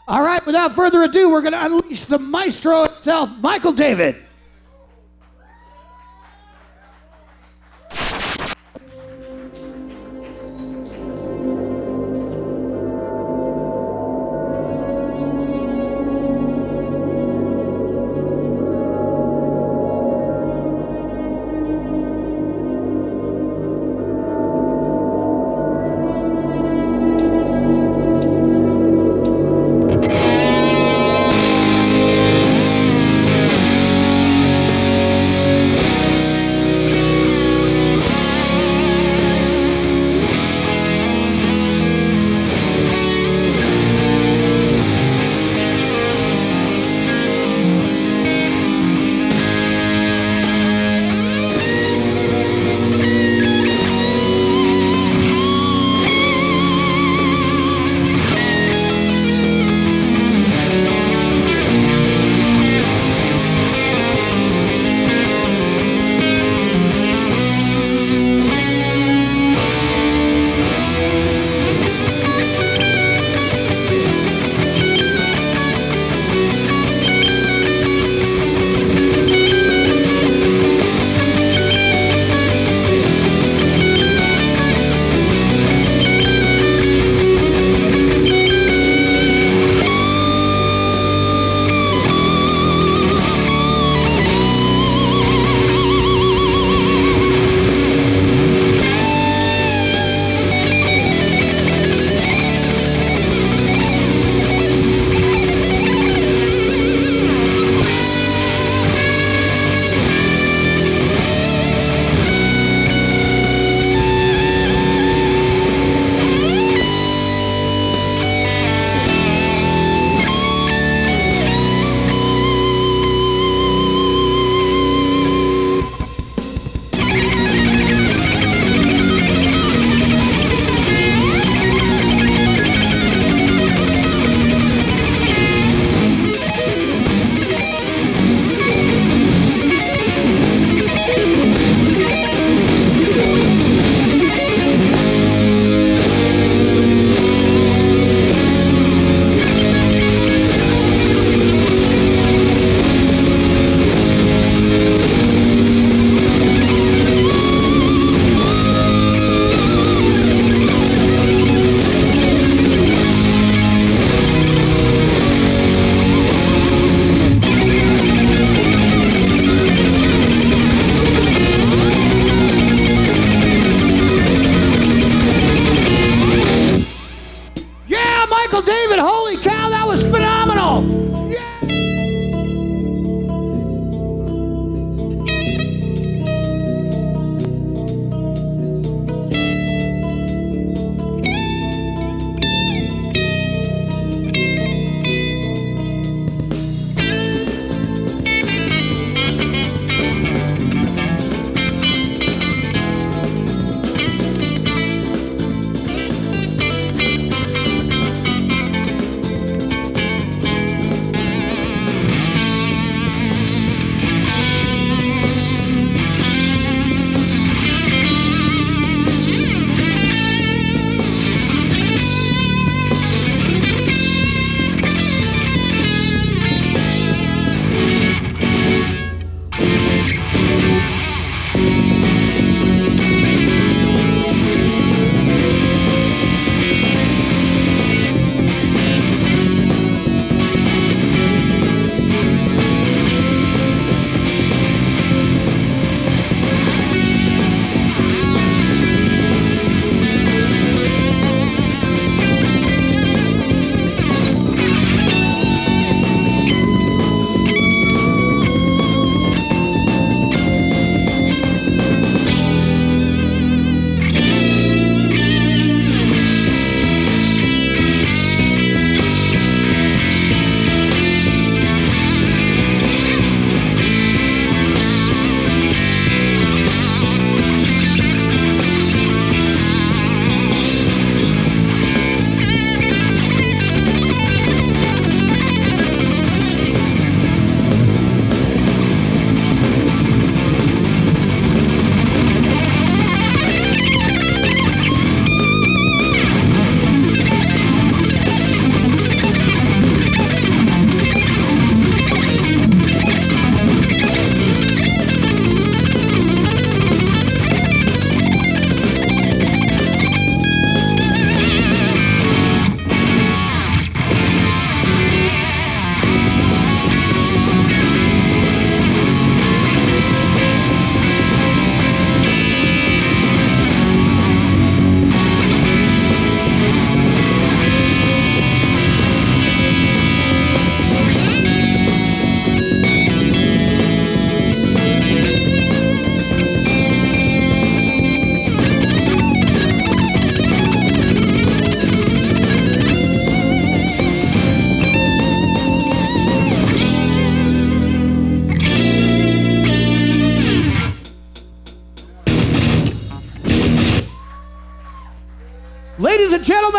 All right, without further ado, we're going to unleash the maestro itself, Michael David.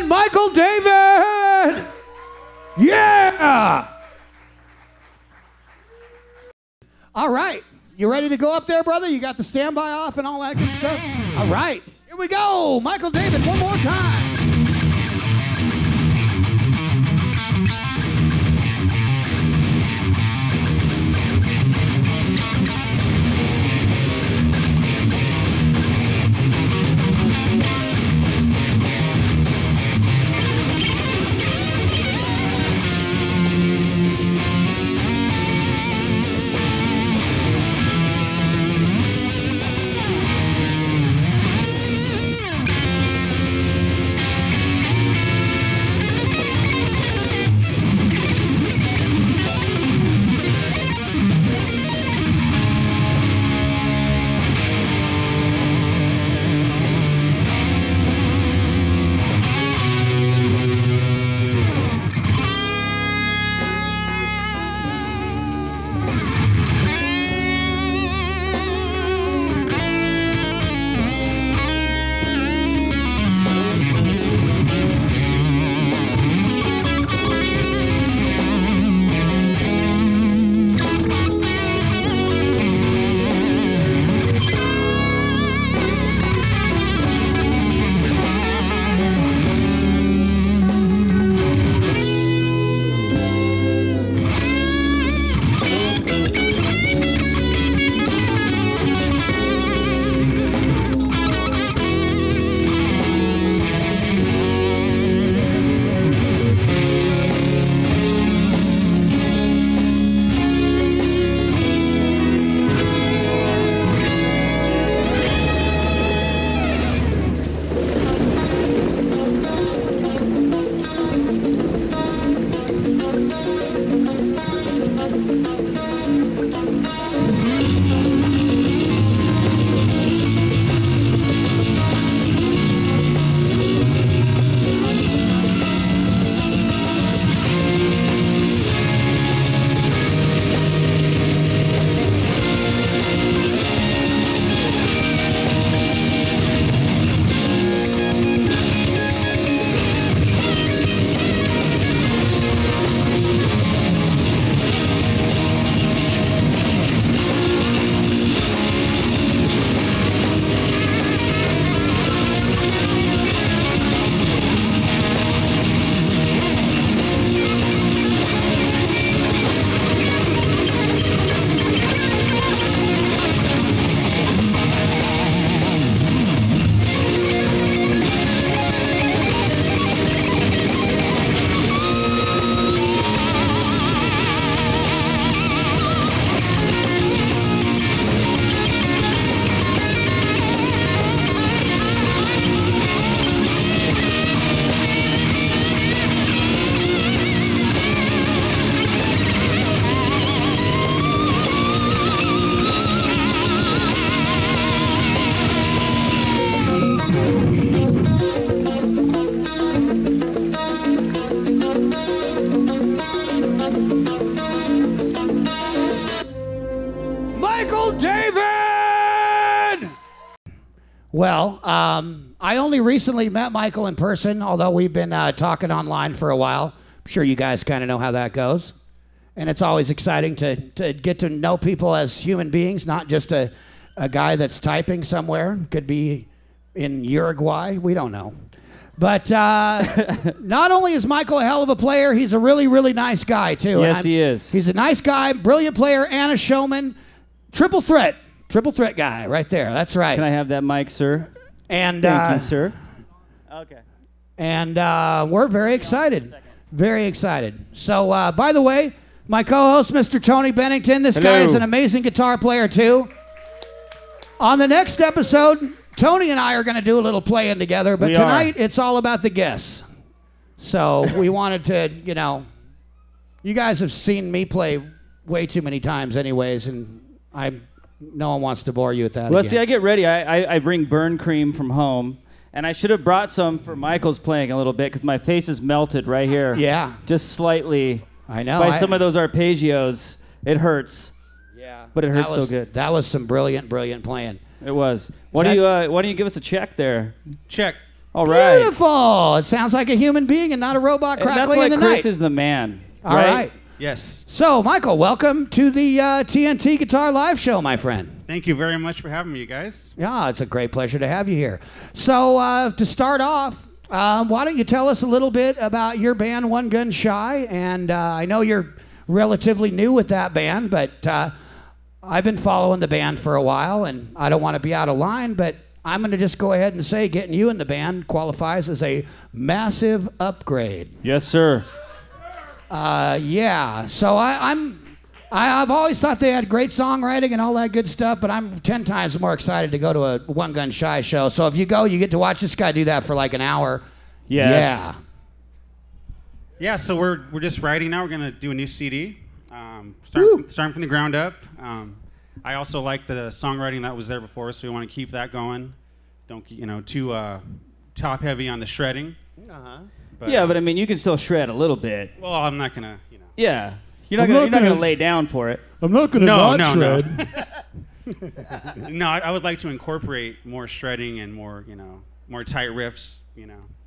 gentlemen, Michael David! Yeah! All right. You ready to go up there, brother? You got the standby off and all that good stuff? All right. Here we go. Michael David, one more time. Well, I only recently met Michael in person, although we've been talking online for a while. I'm sure you guys kind of know how that goes. And it's always exciting to get to know people as human beings, not just a guy that's typing somewhere. Could be in Uruguay. We don't know. But not only is Michael a hell of a player, he's a really, really nice guy, too. Yes, he is. He's a nice guy, brilliant player, and a showman. Triple threat guy right there. That's right. Can I have that mic, sir? And thank you, sir. Okay. And we're very excited. Very excited. So, by the way, my co-host, Mr. Tony Bennington, this guy is an amazing guitar player, too. On the next episode, Tony and I are going to do a little playing together, but tonight it's all about the guests. So we wanted to, you know, you guys have seen me play way too many times anyways, and no one wants to bore you with that Well, again. see, I get ready. I bring burn cream from home, and I should have brought some for Michael's playing a little bit because my face is melted right here. Yeah. Just slightly. I know. By some of those arpeggios. It hurts. Yeah. But it hurts so good. That was some brilliant, brilliant playing. It was. Why don't you give us a check there? Check. All right. Beautiful. It sounds like a human being and not a robot crackling in the That's why Chris night. is the man. All right. Yes. So, Michael, welcome to the TNT Guitar Live Show, my friend. Thank you very much for having me, you guys. Yeah, it's a great pleasure to have you here. So, to start off, why don't you tell us a little bit about your band, One Gun Shy? And I know you're relatively new with that band, but I've been following the band for a while, and I don't want to be out of line, but I'm going to just go ahead and say getting you in the band qualifies as a massive upgrade. Yes, sir. Yeah, so I've always thought they had great songwriting and all that good stuff, but I'm 10 times more excited to go to a One Gun Shy show. So if you go, you get to watch this guy do that for like an hour. Yes. Yeah, so we're just writing now. We're going to do a new CD, starting from the ground up. I also like the songwriting that was there before, so we want to keep that going. Don't too top heavy on the shredding. But I mean, you can still shred a little bit. Well, I'm not gonna, Yeah, you're not gonna lay down for it. I'm not gonna shred. No, I would like to incorporate more shredding and more, more tight riffs.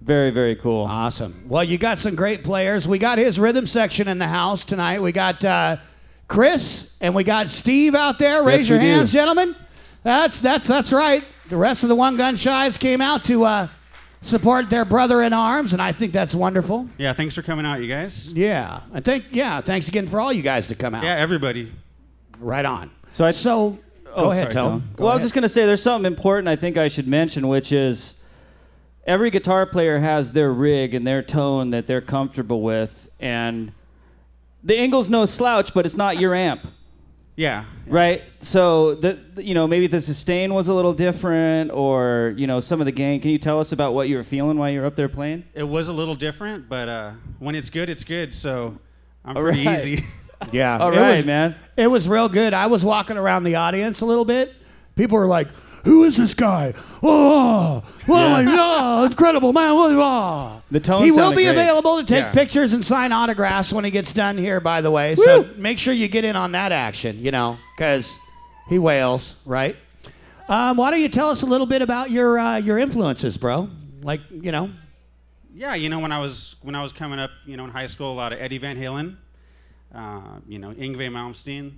Very, very cool. Awesome. Well, you got some great players. We got his rhythm section in the house tonight. We got Chris and we got Steve out there. Raise your hands, gentlemen. That's right. The rest of the One Gun Shies came out to support their brother in arms, and I think that's wonderful. Yeah, thanks for coming out, you guys. Yeah, thanks again for all you guys to come out. Yeah, everybody. Right on. Go ahead, Tone. Well, I was just gonna say there's something important I think I should mention, which is every guitar player has their rig and their tone that they're comfortable with, and the Ingles no slouch, but it's not your amp. Yeah. Right? So, maybe the sustain was a little different, or, some of the gain. Can you tell us about what you were feeling while you were up there playing? It was a little different, but when it's good, it's good, so I'm pretty easy. Yeah. All right, man. It was real good. I was walking around the audience a little bit. People were like, who is this guy? Oh my God, incredible, man. The tone He will sounded be great. available to take pictures and sign autographs when he gets done here, by the way. Woo! So make sure you get in on that action, because he wails, right? Why don't you tell us a little bit about your influences, bro? Like, Yeah, when I was coming up, in high school, a lot of Eddie Van Halen, Yngwie Malmsteen,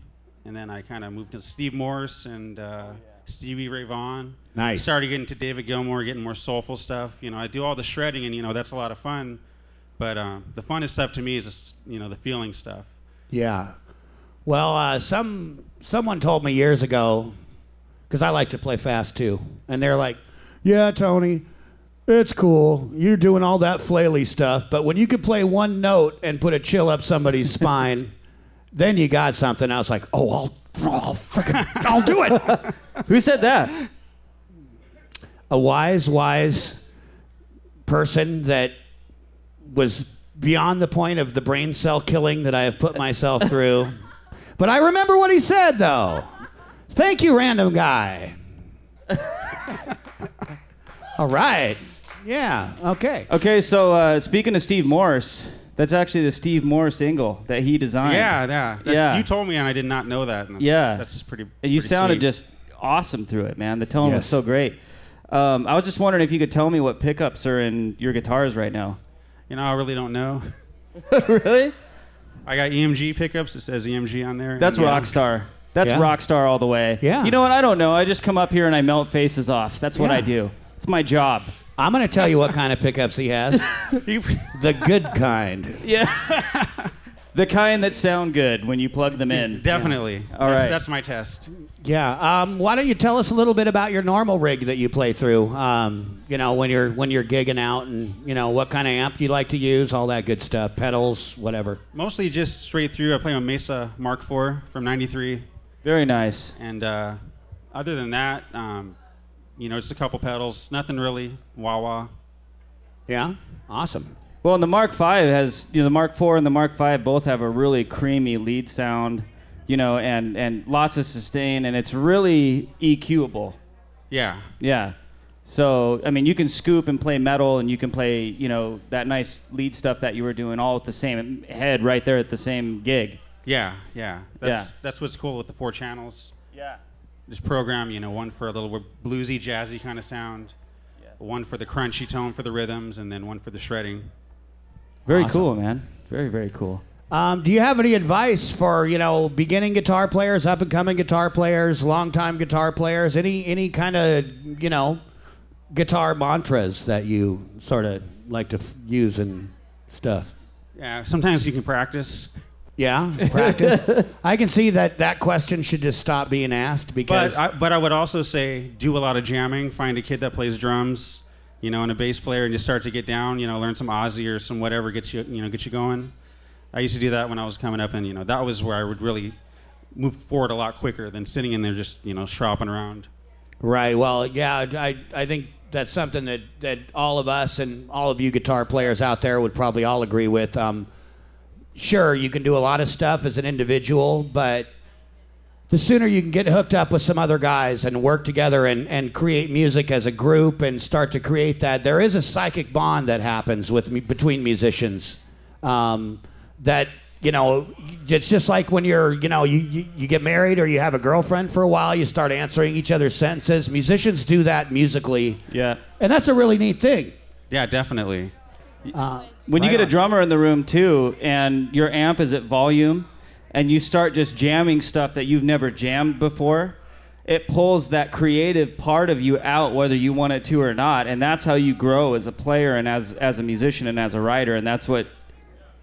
and then I kind of moved to Steve Morse and Stevie Ray Vaughan. Nice. Started getting to David Gilmour, getting more soulful stuff. I do all the shredding, and that's a lot of fun. But the funnest stuff to me is just, the feeling stuff. Yeah. Well, someone told me years ago, because I like to play fast too, and they're like, "Yeah, Tony, it's cool. You're doing all that flaily stuff, but when you can play one note and put a chill up somebody's spine, then you got something." I was like, "Oh, I'll do it." Who said that? A wise person that was beyond the point of the brain cell killing that I have put myself through. But I remember what he said, though. Thank you, random guy. All right. Yeah, okay. Okay, so speaking of Steve Morse, that's actually the Steve Morse Ingle that he designed. Yeah. You told me, and I did not know that. And that's pretty. You sounded sweet. Just awesome through it, man. The tone was so great. I was just wondering if you could tell me what pickups are in your guitars right now. I really don't know. Really? I got EMG pickups. It says EMG on there. That's Rockstar. That's Rockstar all the way. Yeah. You know what? I don't know. I just come up here and I melt faces off. That's what I do. It's my job. I'm going to tell you what kind of pickups he has. The good kind. Yeah. The kind that sound good when you plug them in. Definitely. All right. That's my test. Yeah. Why don't you tell us a little bit about your normal rig that you play through? When you're gigging out, and what kind of amp you like to use, all that good stuff, pedals, whatever. Mostly just straight through. I play a Mesa Mark IV from '93. Very nice. And other than that, just a couple pedals. Nothing really wah-wah. Yeah. Awesome. Well, and the Mark V has, the Mark IV and the Mark V both have a really creamy lead sound, and lots of sustain, and it's really EQ-able. Yeah. Yeah. So, I mean, you can scoop and play metal, and you can play, that nice lead stuff that you were doing all at the same head right there at the same gig. Yeah. That's what's cool with the 4 channels. Yeah. Just program, one for a little bluesy, jazzy kind of sound. Yes. one for the crunchy tone for the rhythms, and then one for the shredding. Very Awesome. cool, man. Very, very cool. Do you have any advice for, beginning guitar players, up-and-coming guitar players, long-time guitar players? Any kind of, guitar mantras that you sort of like to use and stuff? Yeah, sometimes you can practice. Yeah, practice. I can see that question should just stop being asked because. But I would also say do a lot of jamming. Find a kid that plays drums, and a bass player, and you start to get down. Learn some Aussie or some whatever gets you going. I used to do that when I was coming up, and that was where I would really move forward a lot quicker than sitting in there just stropping around. Right. Well, yeah, I think that's something that all of us and all of you guitar players out there would probably all agree with. Sure, you can do a lot of stuff as an individual, but the sooner you can get hooked up with some other guys and work together and create music as a group and start to create that, there is a psychic bond that happens between musicians. That it's just like when you get married or you have a girlfriend for a while, you start answering each other's sentences. Musicians do that musically. Yeah. And that's a really neat thing. Yeah, definitely. When you get a drummer in the room too, and your amp is at volume, and you start just jamming stuff that you've never jammed before, it pulls that creative part of you out, whether you want it to or not, and that's how you grow as a player and as a musician and as a writer, and that's what.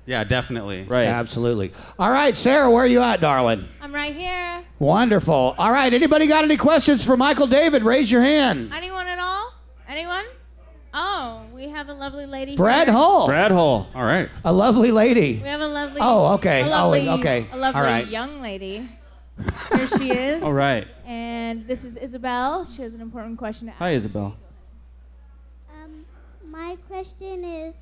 Yeah, definitely. Right. Absolutely. All right, Sarah, where are you at, darling? I'm right here. Wonderful. All right, anybody got any questions for Michael David? Raise your hand. Anyone at all? Anyone? Oh, we have a lovely lady Brad here. Hull. Brad Hull. All right. A lovely lady. We have a lovely. Oh, okay. A lovely, okay. A lovely All right. young lady. Here she is. All right. And this is Isabel. She has an important question to ask. Hi, Isabel. My question is,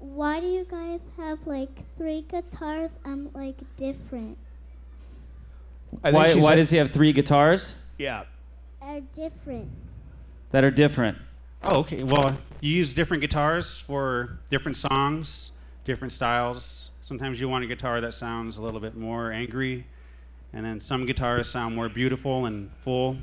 why do you guys have like 3 guitars, different? Why does he have 3 guitars? Yeah. Are different. That are different. Oh, okay. Well, you use different guitars for different songs, different styles. Sometimes you want a guitar that sounds a little bit more angry, and then some guitars sound more beautiful and full.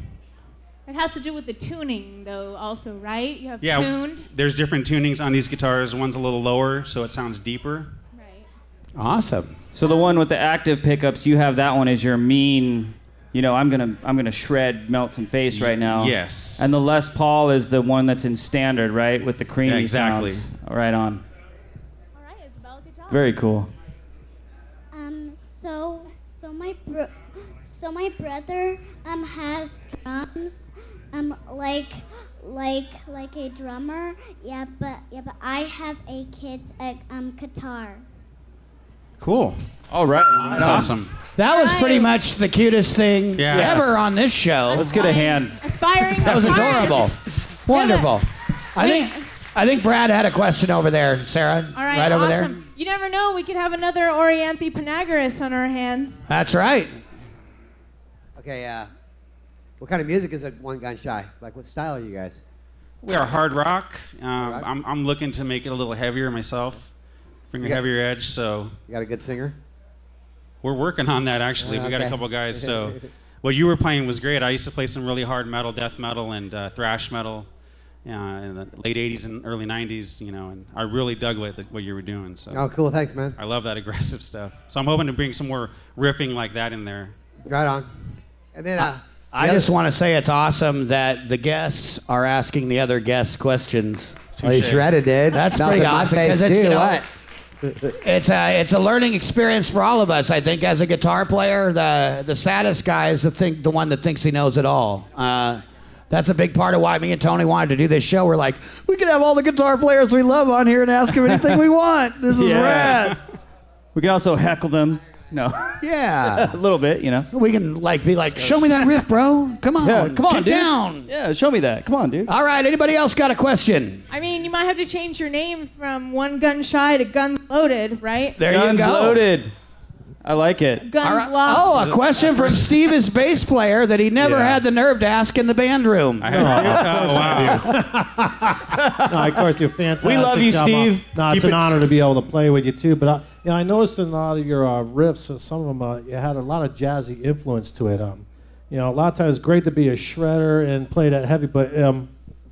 It has to do with the tuning, though, also, right? You have Yeah, tuned. there's different tunings on these guitars. One's a little lower, so it sounds deeper. Right. Awesome. So the one with the active pickups, you have that one as your mean. I'm gonna shred, melt some face right now. Yes. And the Les Paul is the one that's in standard, right, with the creamy Yeah, exactly. sounds. Right on. All right, Isabel, good job. Very cool. So my brother has drums, like a drummer. Yeah, but I have a kid's guitar. Cool. All right. That's awesome. That was pretty much the cutest thing Yeah. ever on this show. Let's get a hand. Aspiring. That was guitarist. adorable. Wonderful. I think Brad had a question over there, Sarah. All right, right over there. awesome. You never know. We could have another Orianthe Panagoras on our hands. That's right. Okay, what kind of music is One Gun Shy? Like, what style are you guys? We are hard rock. rock? I'm looking to make it a little heavier myself, bring a heavier edge. So You got a good singer? we're working on that actually. We got a Okay. couple guys. So what you were playing was great. I used to play some really hard metal, death metal, and thrash metal in the late '80s and early '90s. And I really dug what you were doing. So Oh, cool. Thanks, man. I love that aggressive stuff. So I'm hoping to bring some more riffing like that in there. Right on. And then, I just want to say it's awesome that the guests are asking the other guests questions. well, you shredded, dude. That's Melted pretty my awesome face, because it's too. what? What? It's a learning experience for all of us. I think as a guitar player, the saddest guy is the one that thinks he knows it all. That's a big part of why me and Tony wanted to do this show. We're like, we can have all the guitar players we love on here and ask them anything we want. This is rad. We can also heckle them. No. Yeah. A little bit, We can be like, show me that riff, bro. Come on. Yeah, come on, Get dude. down. Yeah, show me that. Come on, dude. All right. Anybody else got a question? I mean, you might have to change your name from One Gun Shy to Guns Loaded, right? There Guns you go. Loaded. I like it. Guns All right. Lost. Oh, a question from Steve, his bass player, that he never had the nerve to ask in the band room. Oh, wow. No, of course, you're fantastic. We love you, job. Steve. No, it's an honor to be able to play with you, too. But I noticed in a lot of your riffs, some of them, you had a lot of jazzy influence to it. You know, a lot of times it's great to be a shredder and play that heavy, but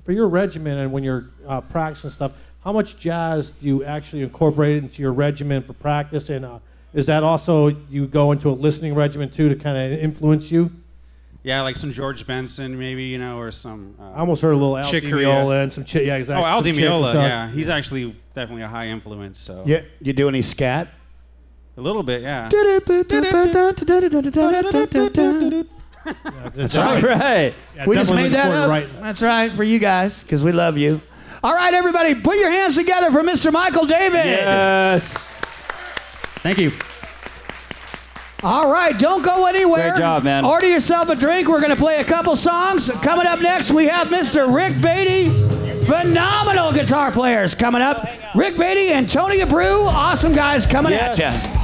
for your regimen and when you're practicing stuff, how much jazz do you actually incorporate into your regimen for practice? And is that also you go into a listening regimen too to kind of influence you? Yeah, like some George Benson, maybe, you know, or some. I almost heard a little Al Chick Di Corea. Meola and some Chick. Yeah, exactly. Oh, Al Di Some Chick Meola, and stuff. yeah. He's actually definitely a high influence, so. Yeah, you do any scat? A little bit, yeah. That's All right. Yeah, We just definitely made that recorded up. right. That's right, for you guys, because we love you. All right, everybody, put your hands together for Mr. Michael David. Yes. Thank you. All right, don't go anywhere. Great job, man. Order yourself a drink. We're going to play a couple songs. Coming up next, we have Mr. Rick Beatty. Phenomenal guitar players coming up. Rick Beatty and Tony Abreu. Awesome guys coming at you.